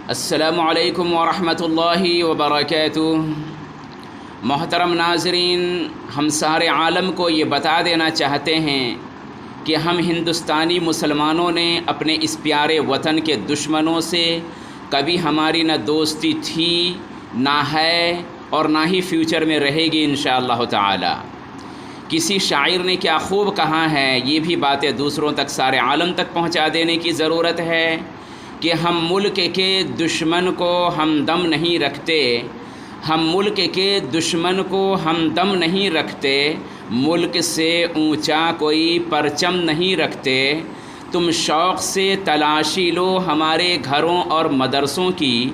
السلام علیکم ورحمۃ اللہ وبرکاتہ۔ محترم ناظرین، ہم سارے عالم کو یہ بتا دینا چاہتے ہیں کہ ہم ہندوستانی مسلمانوں نے اپنے اس پیارے وطن کے دشمنوں سے کبھی ہماری نہ دوستی تھی، نہ ہے اور نہ ہی فیوچر میں رہے گی انشاءاللہ تعالی۔ کسی شاعر نے کیا خوب کہا ہے، یہ بھی باتیں دوسروں تک، سارے عالم تک پہنچا دینے کی ضرورت ہے کہ ہم ملک کے دشمن کو ہم دم نہیں رکھتے، ہم ملک کے دشمن کو ہم دم نہیں رکھتے، ملک سے اونچا کوئی پرچم نہیں رکھتے۔ تم شوق سے تلاشی لو ہمارے گھروں اور مدرسوں کی،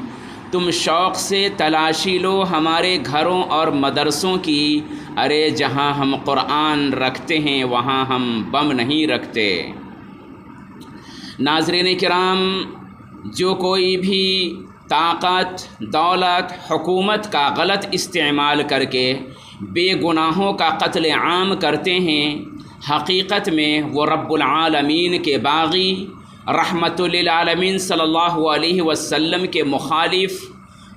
تم شوق سے تلاشی لو ہمارے گھروں اور مدرسوں کی، ارے جہاں ہم قرآن رکھتے ہیں وہاں ہم بم نہیں رکھتے۔ ناظرین کرام، جو کوئی بھی طاقت، دولت، حکومت کا غلط استعمال کر کے بے گناہوں کا قتل عام کرتے ہیں، حقیقت میں وہ رب العالمین کے باغی، رحمت للعالمین صلی اللہ علیہ وسلم کے مخالف،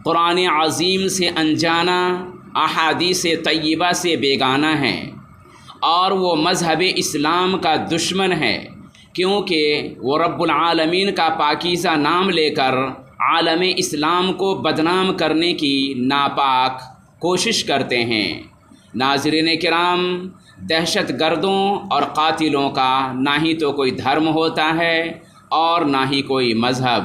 قرآن عظیم سے انجانہ، احادیث طیبہ سے بیگانہ ہیں، اور وہ مذہب اسلام کا دشمن ہے، کیونکہ وہ رب العالمین کا پاکیزہ نام لے کر عالم اسلام کو بدنام کرنے کی ناپاک کوشش کرتے ہیں۔ ناظرین کرام، دہشت گردوں اور قاتلوں کا نہ ہی تو کوئی دھرم ہوتا ہے اور نہ ہی کوئی مذہب۔